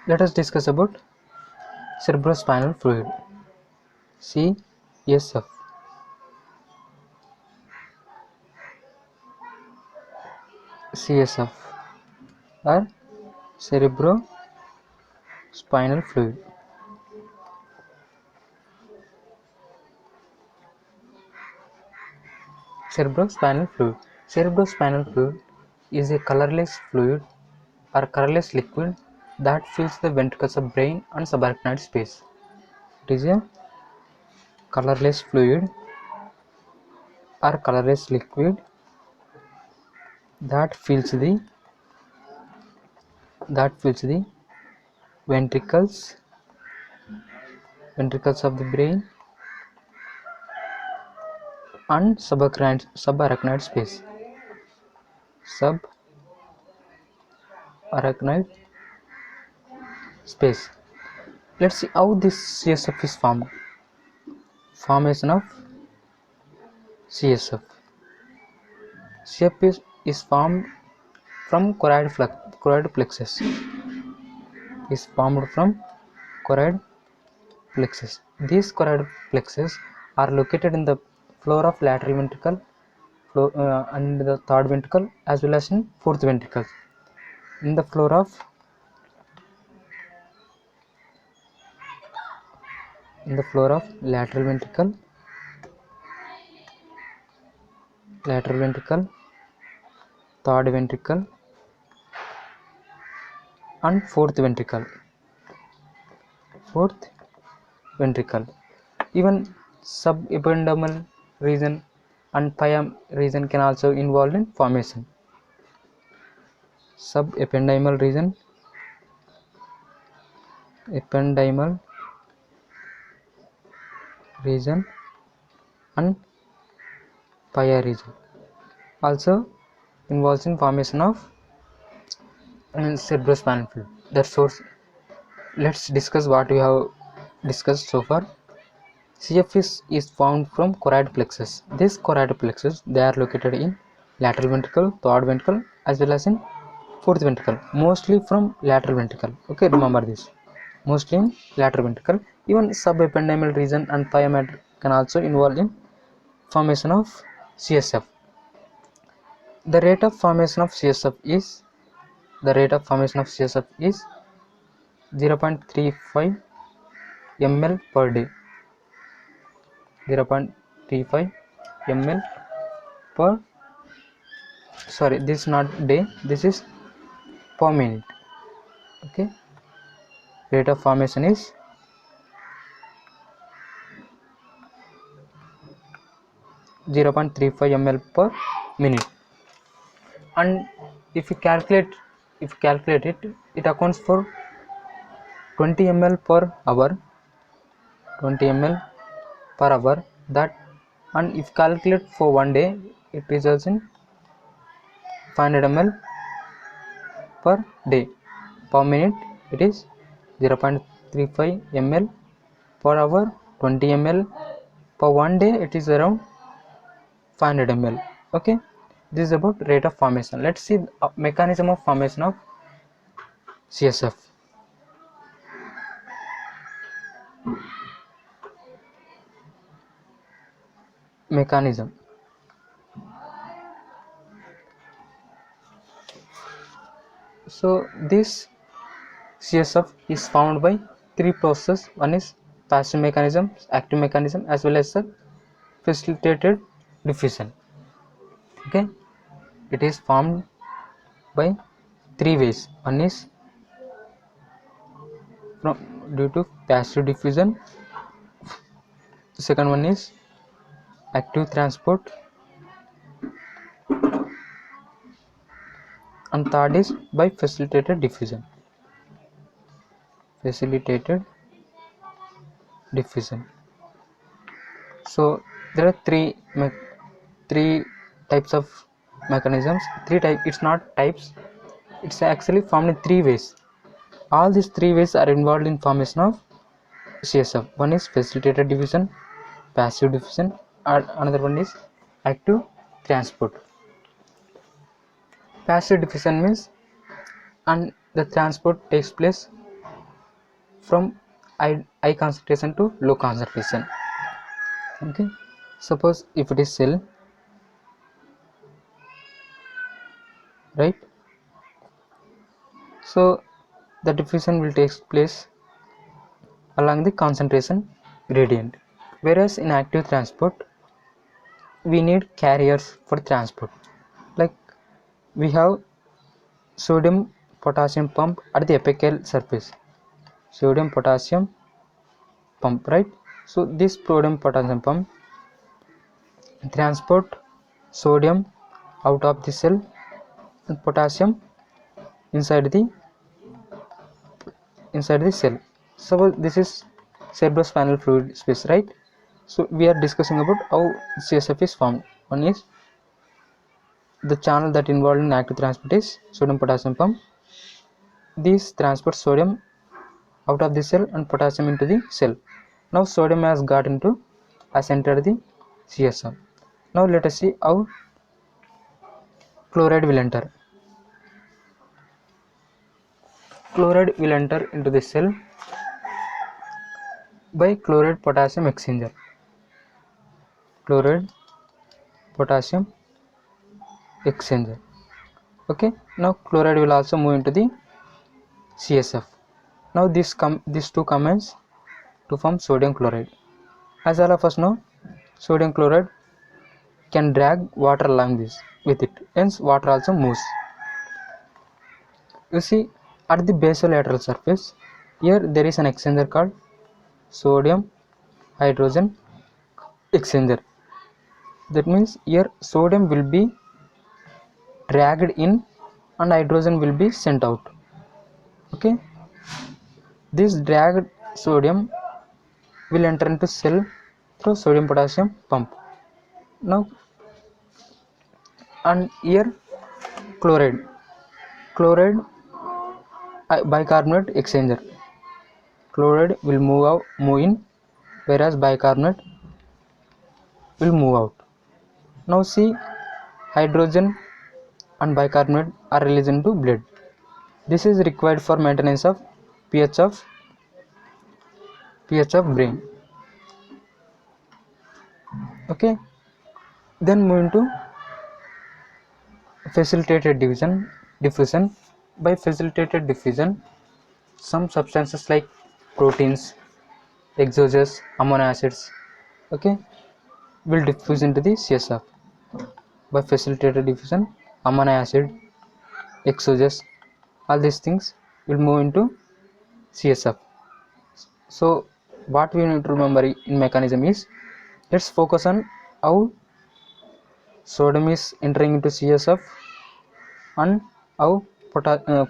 Let us discuss about cerebrospinal fluid, CSF. CSF or cerebrospinal fluid. Cerebrospinal fluid. Cerebrospinal fluid is a colorless fluid or colorless liquid that fills the ventricles of brain and subarachnoid space. It is a colorless fluid or colorless liquid that fills the ventricles of the brain and subarachnoid space. Subarachnoid space. Let's see how this CSF is formed. Formation of CSF. CSF is formed from choroid plexus. Is formed from choroid plexus. These choroid plexus are located in the floor of lateral ventricle and the third ventricle as well as in fourth ventricle. In the floor of lateral ventricle, third ventricle and fourth ventricle. Even subependymal region and pia region can also involved in formation. Subependymal region, and pia region also involves in formation of cerebrospinal fluid. Therefore, let's discuss what we have discussed so far. CF is found from choroid plexus. These choroid plexus, they are located in lateral ventricle, third ventricle as well as in fourth ventricle. Mostly from lateral ventricle. Okay, remember this. Mostly in lateral ventricle. Even subependymal region and pia can also involve in formation of CSF. The rate of formation of CSF is 0.35 ml per day. 0.35 ml per, sorry, this is not day, this is per minute. Okay, rate of formation is 0.35 ml per minute, and if you calculate it, it accounts for 20 ml per hour. That, and if calculate for one day, it results in 500 ml per day. Per minute it is 0.35 ml per hour, 20 ml per one day, it is around 500 ml. Okay, this is about rate of formation. Let's see the mechanism of formation of CSF. Mechanism. So this CSF is formed by three processes. One is passive mechanism, active mechanism, as well as the facilitated diffusion. Okay, it is formed by three ways. One is due to passive diffusion, the second one is active transport, and third is by facilitated diffusion. So there are three types of mechanisms. It's not types, it's actually formed in three ways. All these three ways are involved in formation of CSF. One is facilitated diffusion, passive diffusion, and another one is active transport. Passive diffusion means, and the transport takes place from high concentration to low concentration. Okay, suppose if it is cell, right, so the diffusion will take place along the concentration gradient, whereas in active transport we need carriers for transport. Like we have sodium potassium pump at the apical surface, sodium potassium pump, right? So this sodium potassium pump transport sodium out of the cell and potassium inside the cell. So this is cerebrospinal fluid space, right? So we are discussing about how CSF is formed. One is the channel that involved in active transport is sodium potassium pump. These transport sodium out of the cell and potassium into the cell. Now sodium has entered the CSF. Now let us see how chloride will enter. Chloride will enter into the cell by chloride potassium exchanger. Chloride potassium exchanger. Okay, now chloride will also move into the CSF. Now these two combines to form sodium chloride. As all of us know, sodium chloride can drag water along this with it, hence water also moves. You see, at the basolateral surface, here there is an exchanger called sodium hydrogen exchanger. That means here sodium will be dragged in and hydrogen will be sent out. Okay, this dragged sodium will enter into cell through sodium potassium pump. Now, and here chloride bicarbonate exchanger. Chloride will move in, whereas bicarbonate will move out. Now see, hydrogen and bicarbonate are released into blood. This is required for maintenance of pH of brain. Okay, then move into facilitated diffusion. By facilitated diffusion, some substances like proteins, exogenous amino acids, okay, will diffuse into the CSF. By facilitated diffusion, amino acid, exogenous, all these things will move into CSF. So what we need to remember in mechanism is, let's focus on how sodium is entering into CSF and how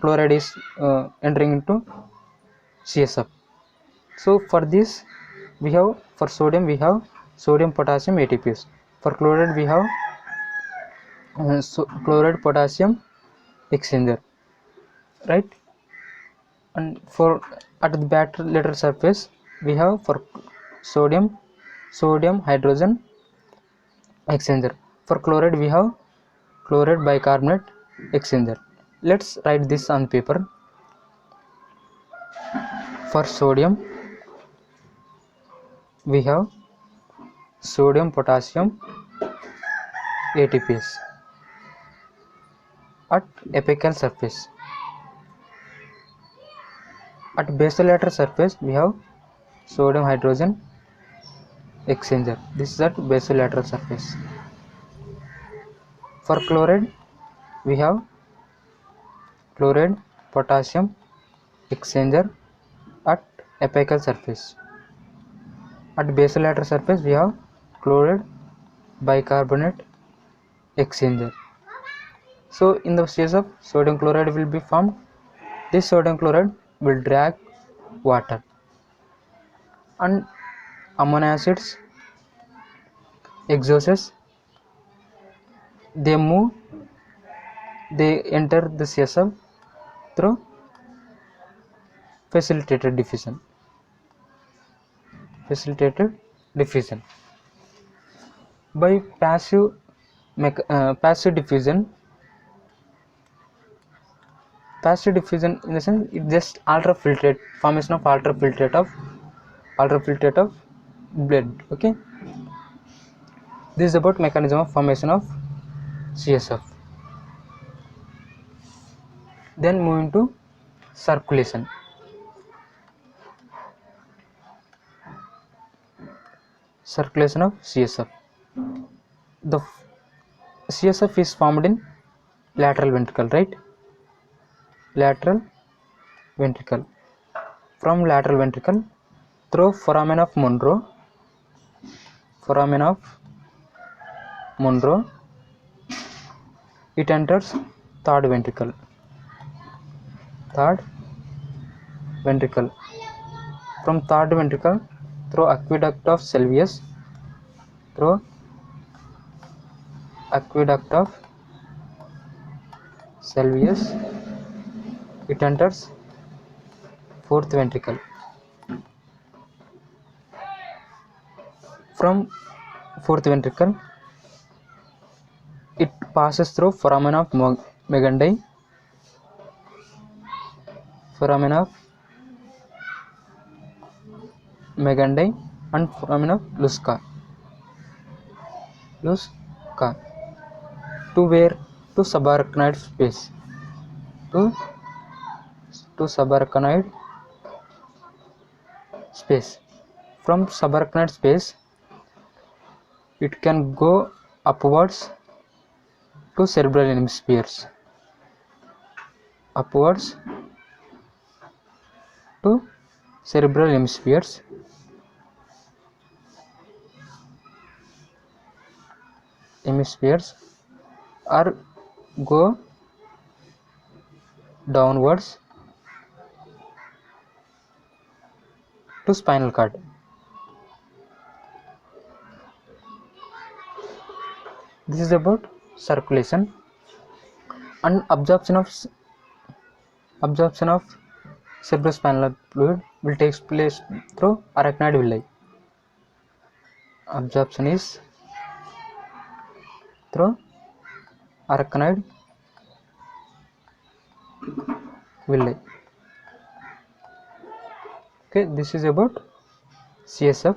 chloride is entering into CSF. So for this we have, for sodium we have sodium potassium ATPase. For chloride we have chloride potassium exchanger, right? And for at the bilateral surface we have for sodium hydrogen exchanger. For chloride we have chloride bicarbonate exchanger. Let's write this on paper. For sodium we have sodium potassium ATPase at apical surface. At basolateral surface we have sodium hydrogen exchanger. This is at basolateral surface. For chloride we have chloride potassium exchanger at apical surface. At basolateral surface we have chloride bicarbonate exchanger. So in the case of sodium chloride will be formed. This sodium chloride will drag water, and amino acids, exogenous, they enter the CSF through facilitated diffusion. By passive diffusion, Passive diffusion in the sense it just ultrafiltrate, formation of ultrafiltrate of blood. Okay, this is about mechanism of formation of CSF. Then moving to circulation. Circulation of CSF. The CSF is formed in lateral ventricle, right? Lateral ventricle. From lateral ventricle, through foramen of Monro, it enters third ventricle. From third ventricle, through aqueduct of Sylvius, it enters fourth ventricle. From fourth ventricle, it passes through foramen of Megendii, and foramen of Lusca. To where? To subarachnoid space. To subarachnoid space. From subarachnoid space, it can go upwards to cerebral hemispheres. Or go downwards to spinal cord. This is about circulation. And absorption of cerebrospinal fluid will take place through arachnoid villi. Absorption is through arachnoid villi. Okay, this is about CSF.